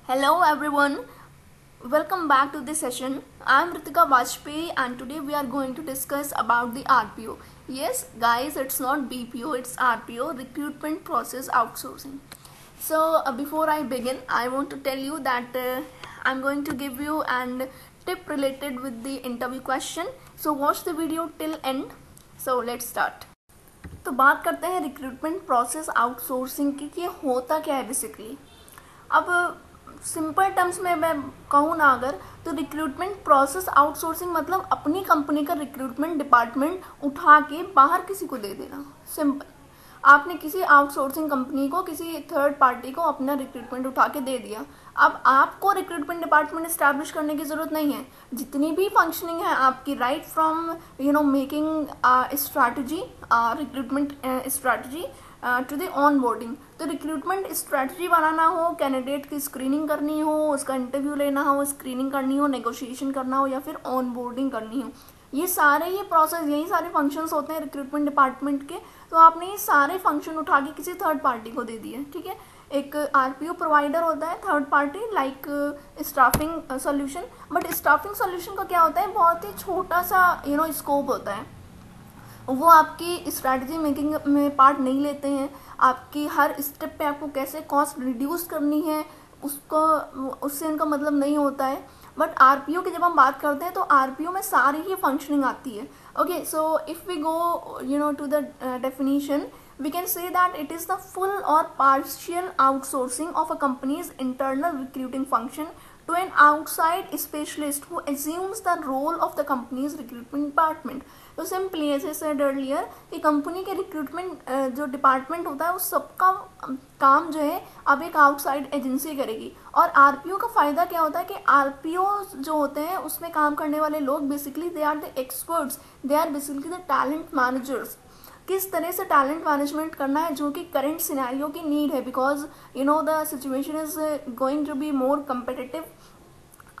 Hello everyone, welcome back to this session. I am Ritika Vajpayee and today we are going to discuss about the RPO. Yes guys, it's not BPO, it's RPO, Recruitment Process Outsourcing. Before I begin, I want to tell you that I'm going to give you an tip related with the interview question. So watch the video till end. So let's start. तो बात करते हैं recruitment process outsourcing की कि ये होता क्या है बेसिकली. अब सिंपल टर्म्स में मैं कहूँ ना अगर, तो रिक्रूटमेंट प्रोसेस आउटसोर्सिंग मतलब अपनी कंपनी का रिक्रूटमेंट डिपार्टमेंट उठा के बाहर किसी को दे देना. सिंपल, आपने किसी आउटसोर्सिंग कंपनी को, किसी थर्ड पार्टी को अपना रिक्रूटमेंट उठा के दे दिया. अब आपको रिक्रूटमेंट डिपार्टमेंट इस्टेब्लिश करने की ज़रूरत नहीं है. जितनी भी फंक्शनिंग है आपकी, right from making strategy, recruitment strategy to the onboarding. तो रिक्रूटमेंट स्ट्रैटेजी बनाना हो, कैंडिडेट की स्क्रीनिंग करनी हो, उसका इंटरव्यू लेना हो, स्क्रीनिंग करनी हो, नेगोशिएशन करना हो या फिर ऑन बोर्डिंग करनी हो, ये प्रोसेस, यही सारे फंक्शंस होते हैं रिक्रूटमेंट डिपार्टमेंट के. तो आपने ये सारे फंक्शन उठा के किसी थर्ड पार्टी को दे दिए. ठीक है, एक आरपीओ प्रोवाइडर होता है third party, like staffing solution. But staffing solution का क्या होता है, बहुत ही छोटा सा स्कोप होता है. वो आपकी स्ट्रैटेजी मेकिंग में पार्ट नहीं लेते हैं. आपकी हर स्टेप पे आपको कैसे कॉस्ट रिड्यूस करनी है उससे इनका मतलब नहीं होता है. बट आरपीओ की जब हम बात करते हैं तो आरपीओ में सारी ही फंक्शनिंग आती है. Okay, so if we go to the definition, we can say that it is the full or partial outsourcing of a company's internal recruiting function to an outside specialist who assumes the role of the company's recruitment department. तो simply ऐसे said earlier कि company के recruitment जो department होता है उस सबका काम जो है अब एक आउटसाइड एजेंसी करेगी. और आरपीओ का फ़ायदा क्या होता है कि आरपीओ जो होते हैं उसमें काम करने वाले लोग basically they are the experts, they are basically the talent managers. किस तरह से टैलेंट मैनेजमेंट करना है जो कि करंट सिनेरियो की नीड है, because the situation is going to be more competitive.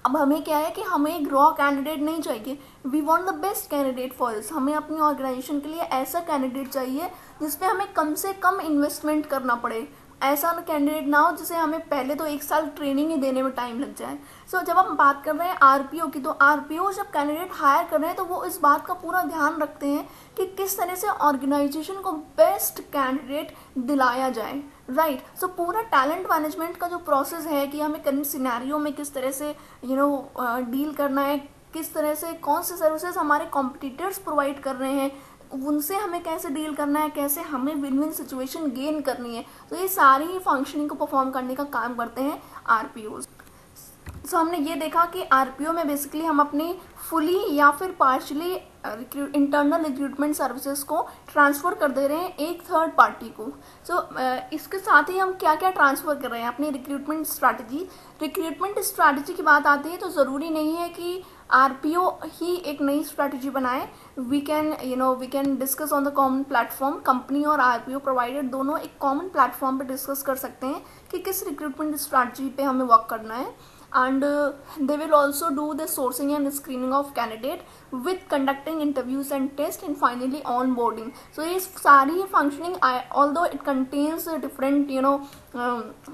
अब हमें क्या है कि हमें एक रॉ कैंडिडेट नहीं चाहिए, we want the best candidate for this. हमें अपनी ऑर्गेनाइजेशन के लिए ऐसा कैंडिडेट चाहिए जिसपे हमें कम से कम इन्वेस्टमेंट करना पड़े. ऐसा कैंडिडेट ना हो जिसे हमें पहले तो 1 साल ट्रेनिंग ही देने में टाइम लग जाए. जब हम बात कर रहे हैं आरपीओ की, तो आरपीओ जब कैंडिडेट हायर कर रहे हैं तो वो इस बात का पूरा ध्यान रखते हैं कि किस तरह से ऑर्गेनाइजेशन को बेस्ट कैंडिडेट दिलाया जाए. राइट, सो पूरा टैलेंट मैनेजमेंट का जो प्रोसेस है कि हमें करंट सिनेरियो में किस तरह से डील करना है, किस तरह से कौन से सर्विसेज हमारे कॉम्पिटिटर्स प्रोवाइड कर रहे हैं, उनसे हमें कैसे डील करना है, कैसे हमें विन विन सिचुएशन गेन करनी है. तो ये सारी ही फंक्शनिंग को परफॉर्म करने का काम करते हैं आरपीओ. हमने ये देखा कि आरपीओ में बेसिकली हम अपनी फुली या फिर पार्शली इंटरनल रिक्रूटमेंट सर्विसेज को ट्रांसफ़र कर दे रहे हैं एक थर्ड पार्टी को. इसके साथ ही हम क्या क्या ट्रांसफ़र कर रहे हैं, अपनी रिक्रूटमेंट स्ट्रैटेजी की बात आती है तो ज़रूरी नहीं है कि आरपीओ ही एक नई स्ट्रैटेजी बनाए. We can discuss on the common platform. Company और आरपीओ प्रोवाइडर दोनों एक कॉमन प्लेटफॉर्म पे डिस्कस कर सकते हैं कि किस रिक्रूटमेंट स्ट्रैटेजी पे हमें वर्क करना है. And they will also do the sourcing and screening of candidate with conducting interviews and tests and finally onboarding. So ये सारी ही functioning, although it contains different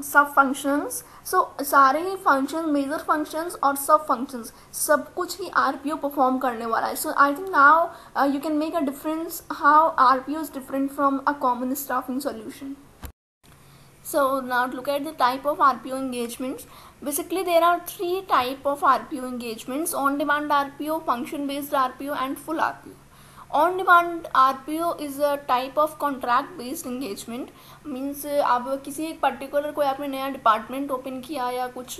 sub functions, so सारे ही functions, major functions और sub functions सब कुछ ही RPO perform करने वाला है. So I think now you can make a difference how RPO is different from a common staffing solution. So now look at the type of RPO engagements. Basically there are 3 type of RPO engagements: on demand RPO, function based RPO and full RPO. On demand RPO is a type of contract based engagement. Means अब किसी एक particular कोई आपने नया department open किया या कुछ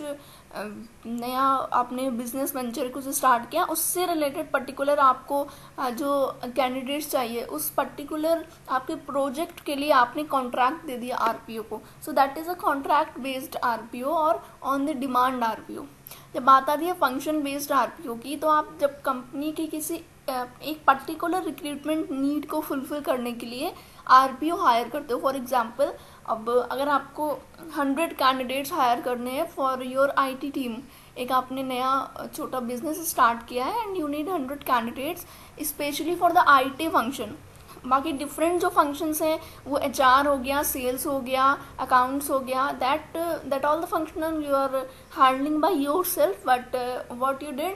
नया आपने बिजनेस वेंचर कुछ स्टार्ट किया, उससे रिलेटेड पर्टिकुलर आपको जो कैंडिडेट्स चाहिए उस पर्टिकुलर आपके प्रोजेक्ट के लिए आपने कॉन्ट्रैक्ट दे दिया आरपीओ को. So that is a contract based RPO और ऑन द डिमांड आरपीओ. जब बात आती है फंक्शन बेस्ड आरपीओ की, तो आप जब कंपनी की किसी एक पर्टिकुलर रिक्रूटमेंट नीड को फुलफिल करने के लिए आरपीओ हायर करते हो. फॉर एग्जांपल, अब अगर आपको 100 कैंडिडेट्स हायर करने हैं फॉर योर आईटी टीम, एक आपने नया छोटा बिजनेस स्टार्ट किया है and you need 100 candidates specially for the IT function. बाकी डिफरेंट जो फंक्शंस हैं वो HR हो गया, सेल्स हो गया, अकाउंट्स हो गया, that all the function you are handling by yourself. But what you did,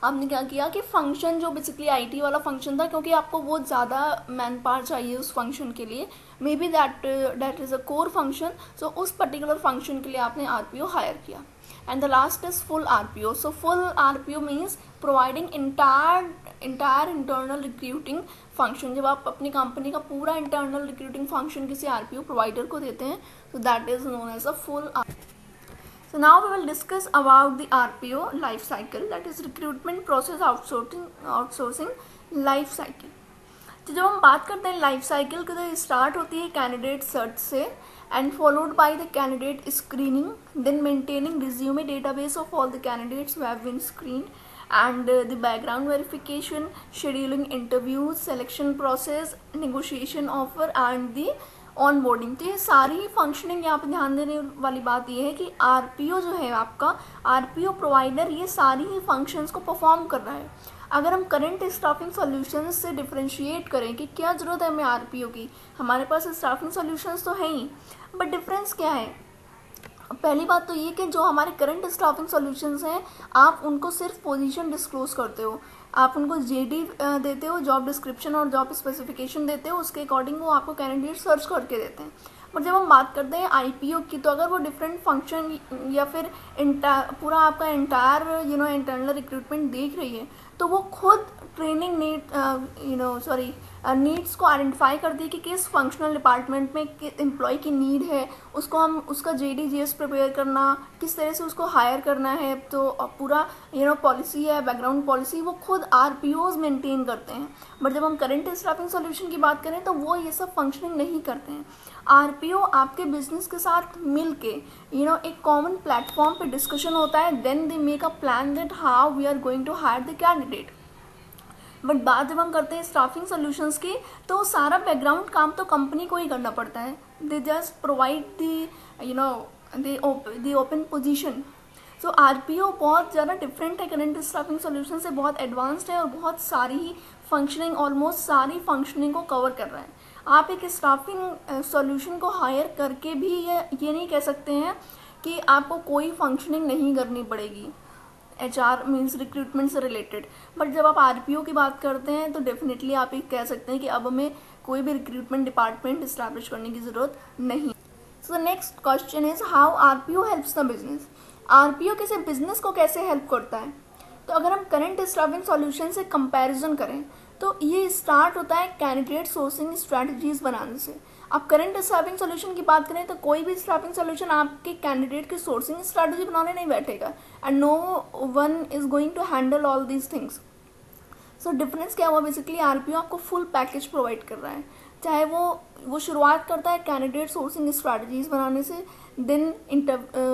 आपने क्या किया कि फंक्शन जो बेसिकली IT वाला फंक्शन था, क्योंकि आपको बहुत ज़्यादा मैन पावर चाहिए उस फंक्शन के लिए, maybe that is a core function, so उस पर्टिकुलर फंक्शन के लिए आपने RPO हायर किया. And the last is full RPO. So full RPO means providing entire internal recruiting function. जब आप अपनी कंपनी का पूरा इंटरनल रिक्रूटिंग फंक्शन किसी RPO प्रोवाइडर को देते हैं, so that is known as a full RPO. So now we will discuss about the RPO life cycle, that is recruitment process outsourcing life cycle. तो जब हम बात करते हैं लाइफ साइकिल की, तो स्टार्ट होती है कैंडिडेट सर्च से and followed by the candidate screening, then maintaining resume database of all the candidates who have been screened, and the background verification, scheduling interviews, selection process, negotiation offer and the onboarding. तो ये सारी functioning यहाँ पे ध्यान देने वाली बात ये है कि RPO जो है आपका, RPO प्रोवाइडर ये सारी ही फंक्शंस को परफॉर्म कर रहा है. अगर हम करंट स्टाफिंग सॉल्यूशंस से डिफ्रेंशिएट करें कि क्या ज़रूरत है हमें RPO की, हमारे पास स्टाफिंग सॉल्यूशंस तो है ही, बट डिफरेंस क्या है. पहली बात तो ये कि जो हमारे करंट स्टाफिंग सॉल्यूशंस हैं, आप उनको सिर्फ पोजीशन डिस्क्लोज करते हो, आप उनको JD देते हो, जॉब डिस्क्रिप्शन और जॉब स्पेसिफिकेशन देते हो, उसके अकॉर्डिंग वो आपको कैंडिडेट सर्च करके देते हैं. बट जब हम बात करते हैं IPO की, तो अगर वो डिफरेंट फंक्शन या फिर पूरा आपका इंटायर इंटरनल रिक्रूटमेंट देख रही है, तो वो खुद ट्रेनिंग नीड्स को आइडेंटिफाई कर दी कि किस फंक्शनल डिपार्टमेंट में किस एम्प्लॉय की नीड है, उसको हम उसका JD/GS प्रिपेयर करना, किस तरह से उसको हायर करना है, तो पूरा पॉलिसी है, बैकग्राउंड पॉलिसी, वो खुद RPOs मेंटेन करते हैं. बट जब हम करंट स्टाफिंग सॉल्यूशन की बात करें, तो वो ये सब फंक्शनिंग नहीं करते हैं. RPO आपके बिजनेस के साथ मिल के एक कॉमन प्लेटफॉर्म पे डिस्कशन होता है, then they make a plan that how we are going to hire the candidate. But बात जब हम करते हैं स्टाफिंग सॉल्यूशंस की, तो सारा बैकग्राउंड काम तो कंपनी को ही करना पड़ता है. They just provide the open position. So RPO बहुत ज़्यादा डिफरेंट है करंट स्टाफिंग सॉल्यूशन से, बहुत एडवांस्ड है और बहुत सारी ही फंक्शनिंग, ऑलमोस्ट सारी फंक्शनिंग को कवर कर रहा है. आप एक स्टाफिंग सॉल्यूशन को हायर करके भी ये नहीं कह सकते हैं कि आपको कोई फंक्शनिंग नहीं करनी पड़ेगी, HR मीन्स रिक्रूटमेंट से रिलेटेड. बट जब आप RPO की बात करते हैं, तो डेफिनेटली आप ये कह सकते हैं कि अब हमें कोई भी रिक्रूटमेंट डिपार्टमेंट इस्टेब्लिश करने की ज़रूरत नहीं. So next question is how RPO helps the business. RPO किसी बिजनेस को कैसे हेल्प करता है. तो अगर हम करंट स्टाफिंग सॉल्यूशन से कंपैरिजन करें, तो ये स्टार्ट होता है कैंडिडेट सोर्सिंग स्ट्रैटेजीज बनाने से. आप करंट स्टाफिंग सॉल्यूशन की बात करें, तो कोई भी स्टाफिंग सॉल्यूशन आपके कैंडिडेट की सोर्सिंग स्ट्रैटेजी बनाने नहीं बैठेगा, and no one is going to handle all these things. So difference क्या हुआ, बेसिकली RPO आपको फुल पैकेज प्रोवाइड कर रहा है. चाहे वो शुरुआत करता है कैंडिडेट सोर्सिंग स्ट्रैटेजीज बनाने से, देन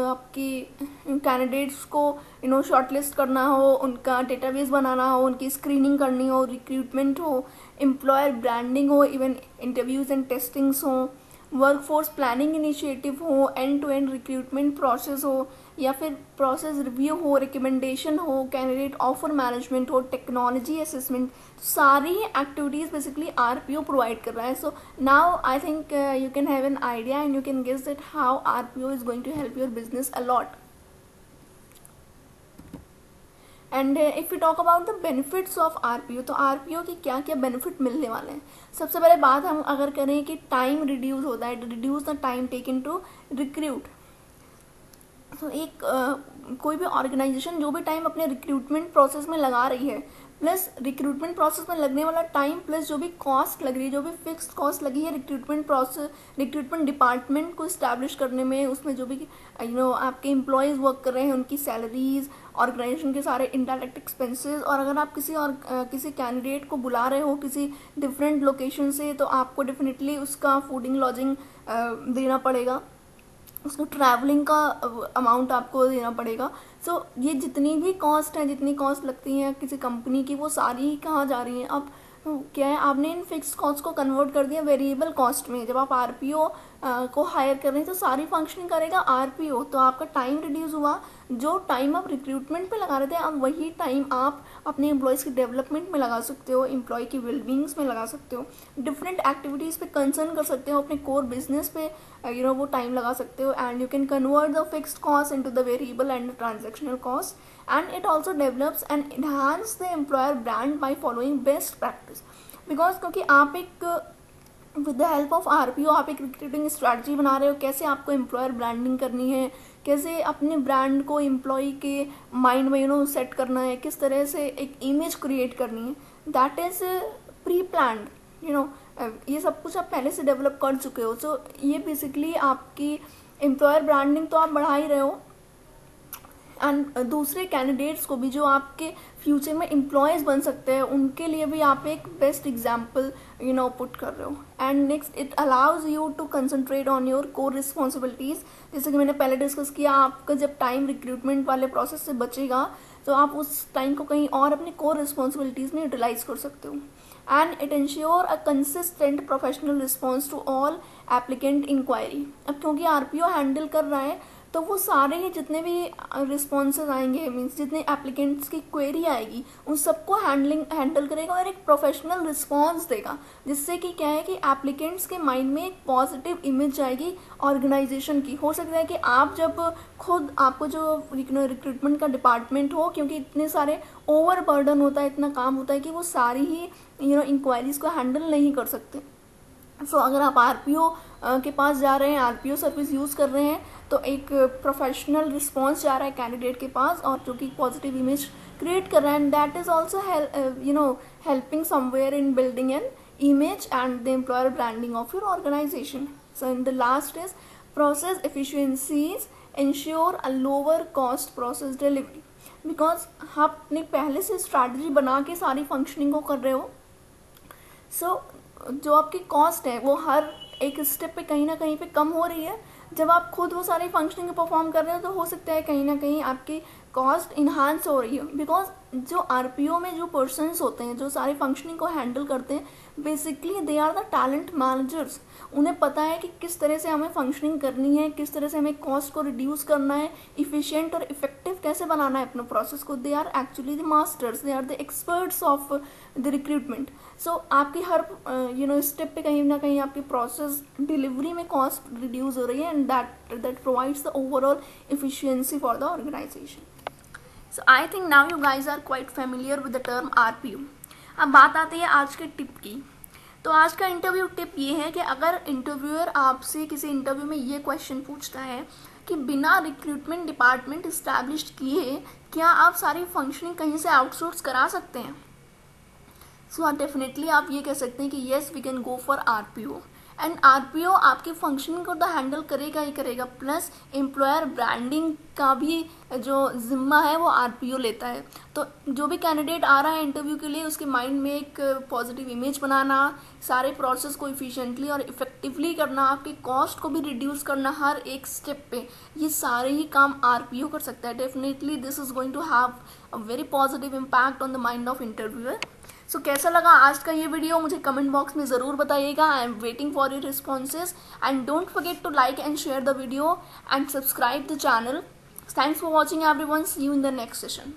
आपकी कैंडिडेट्स को शॉर्टलिस्ट करना हो, उनका डेटाबेस बनाना हो, उनकी स्क्रीनिंग करनी हो, रिक्रूटमेंट हो, एम्प्लॉयर ब्रांडिंग हो, इवन इंटरव्यूज एंड टेस्टिंग्स हो, वर्कफोर्स प्लानिंग इनिशिएटिव हो, end to end recruitment process हो, या फिर प्रोसेस रिव्यू हो, रिकमेंडेशन हो, कैंडिडेट ऑफर मैनेजमेंट हो, टेक्नोलॉजी असेसमेंट, सारी एक्टिविटीज़ बेसिकली RPO प्रोवाइड कर रहा है. So now I think you can have an idea and you can guess that how RPO is going to help your business a lot. And if you talk about the benefits of RPO, तो RPO की क्या क्या benefit मिलने वाले हैं. सबसे पहले बात हम अगर करें कि टाइम रिड्यूस होता है, reduce the time taken to recruit. तो कोई भी ऑर्गेनाइजेशन जो भी टाइम अपने रिक्रूटमेंट प्रोसेस में लगा रही है, प्लस रिक्रूटमेंट प्रोसेस में लगने वाला टाइम, प्लस जो भी कॉस्ट लग रही है, जो भी फिक्स्ड कॉस्ट लगी है रिक्रूटमेंट डिपार्टमेंट को इस्टेब्लिश करने में, उसमें जो भी आपके एम्प्लॉयज़ वर्क कर रहे हैं उनकी सैलरीज, ऑर्गेनाइजेशन के सारे इनडायरेक्ट एक्सपेंसेस, और अगर आप किसी कैंडिडेट को बुला रहे हो किसी डिफरेंट लोकेशन से, तो आपको डेफिनेटली उसका फूडिंग लॉजिंग देना पड़ेगा, उसको ट्रैवलिंग का अमाउंट आपको देना पड़ेगा. सो ये जितनी भी कॉस्ट है, जितनी कॉस्ट लगती हैं किसी कंपनी की, वो सारी कहाँ जा रही हैं. अब क्या है, आपने इन फिक्स कॉस्ट को कन्वर्ट कर दिया वेरिएबल कॉस्ट में. जब आप RPO को हायर कर रहे हैं तो सारी फंक्शनिंग करेगा आरपीओ। तो आपका टाइम रिड्यूस हुआ, जो टाइम आप रिक्रूटमेंट पे लगा रहे थे अब वही टाइम आप अपने एम्प्लॉयज़ के डेवलपमेंट में लगा सकते हो, एम्प्लॉय की वेलबींग्स में लगा सकते हो, डिफरेंट एक्टिविटीज़ पे कंसर्न कर सकते हो, अपने कोर बिजनेस पे वो टाइम लगा सकते हो। And you can convert the fixed cost into the variable and transactional cost, and it also develops and enhance the employer brand by following best practice. Because क्योंकि आप एक with the help of RPO आप एक recruiting strategy बना रहे हो, कैसे आपको एम्प्लॉयर ब्रांडिंग करनी है, कैसे अपने ब्रांड को एम्प्लॉय के माइंड में सेट करना है, किस तरह से एक इमेज क्रिएट करनी है, दैट इज प्री प्लान्ड। ये सब कुछ आप पहले से डेवलप कर चुके हो। सो ये बेसिकली आपकी एम्प्लॉयर ब्रांडिंग तो आप बढ़ा ही रहे हो, एंड दूसरे कैंडिडेट्स को भी जो आपके फ्यूचर में एम्प्लॉयज़ बन सकते हैं उनके लिए भी आप एक बेस्ट एग्जाम्पल पुट कर रहे हो। And next, it allows you to concentrate on your core responsibilities. जैसे कि मैंने पहले डिस्कस किया, आपका जब टाइम रिक्रूटमेंट वाले प्रोसेस से बचेगा तो आप उस टाइम को कहीं और अपनी कोर रिस्पॉन्सिबिलिटीज़ में यूटिलाइज कर सकते हो। And it ensure a consistent professional response to all applicant inquiry. अब क्योंकि आरपीओ हैंडल कर रहा है तो वो सारे ही जितने भी रिस्पॉन्सेज आएंगे, मीन्स जितने एप्लीकेंट्स की क्वेरी आएगी उन सबको हैंडल करेगा और एक प्रोफेशनल रिस्पॉन्स देगा, जिससे कि क्या है कि एप्लीकेंट्स के माइंड में एक पॉजिटिव इमेज आएगी ऑर्गेनाइजेशन की। हो सकता है कि आप जब खुद आपको जो रिक्रूटमेंट का डिपार्टमेंट हो, क्योंकि इतने सारे ओवर बर्डन होता है, इतना काम होता है कि वो सारी ही इंक्वायरीज़ को हैंडल नहीं कर सकते। सो अगर आप आरपीओ के पास जा रहे हैं, आरपीओ सर्विस यूज़ कर रहे हैं, तो एक प्रोफेशनल रिस्पॉन्स जा रहा है कैंडिडेट के पास और जो कि पॉजिटिव इमेज क्रिएट कर रहा है, and that is also helping somewhere in building an image and the employer branding of your organization. So in the last is process efficiencies ensure a lower cost process delivery, because आप अपने पहले से strategy बना के सारी functioning को कर रहे हो। सो जो आपकी कॉस्ट है वो हर एक स्टेप पे कहीं ना कहीं पे कम हो रही है। जब आप खुद वो सारी फंक्शनिंग परफॉर्म कर रहे हो तो हो सकता है कहीं ना कहीं आपकी कॉस्ट इन्हांस हो रही है, बिकॉज जो आरपीओ में जो पर्सन्स होते हैं जो सारी फंक्शनिंग को हैंडल करते हैं, basically they are the talent managers. उन्हें पता है कि किस तरह से हमें फंक्शनिंग करनी है, किस तरह से हमें कॉस्ट को रिड्यूस करना है, इफिशिएंट और इफेक्टिव कैसे बनाना है अपने प्रोसेस को। They are actually the masters, they are the experts of the recruitment. So आपकी हर स्टेप पे कहीं ना कहीं आपकी प्रोसेस डिलीवरी में कॉस्ट रिड्यूस हो रही है, and that provides the overall efficiency for the organization. So I think now you guys are quite familiar with the term RPO. अब बात आती है आज के टिप की। तो आज का इंटरव्यू टिप ये है कि अगर इंटरव्यूअर आपसे किसी इंटरव्यू में ये क्वेश्चन पूछता है कि बिना रिक्रूटमेंट डिपार्टमेंट इस्टेब्लिश किए क्या आप सारी फंक्शनिंग कहीं से आउटसोर्स करा सकते हैं, सो डेफिनेटली आप ये कह सकते हैं कि yes we can go for RPO. And RPO आपकी फंक्शनिंग को तो हैंडल करेगा ही करेगा, प्लस एम्प्लॉयर ब्रांडिंग का भी जो जिम्मा है वो आरपीओ लेता है। तो जो भी कैंडिडेट आ रहा है इंटरव्यू के लिए उसके माइंड में एक पॉजिटिव इमेज बनाना, सारे प्रोसेस को इफिशिएंटली और इफेक्टिवली करना, आपकी कॉस्ट को भी रिड्यूस करना हर एक स्टेप पे, ये सारे ही काम आरपीओ कर सकता है। Definitely this is going to have a very positive impact on the mind of interviewer. So कैसा लगा आज का ये वीडियो मुझे कमेंट बॉक्स में ज़रूर बताइएगा। I am waiting for your responses and don't forget to like and share the video and subscribe the channel. Thanks for watching everyone, see you in the next session.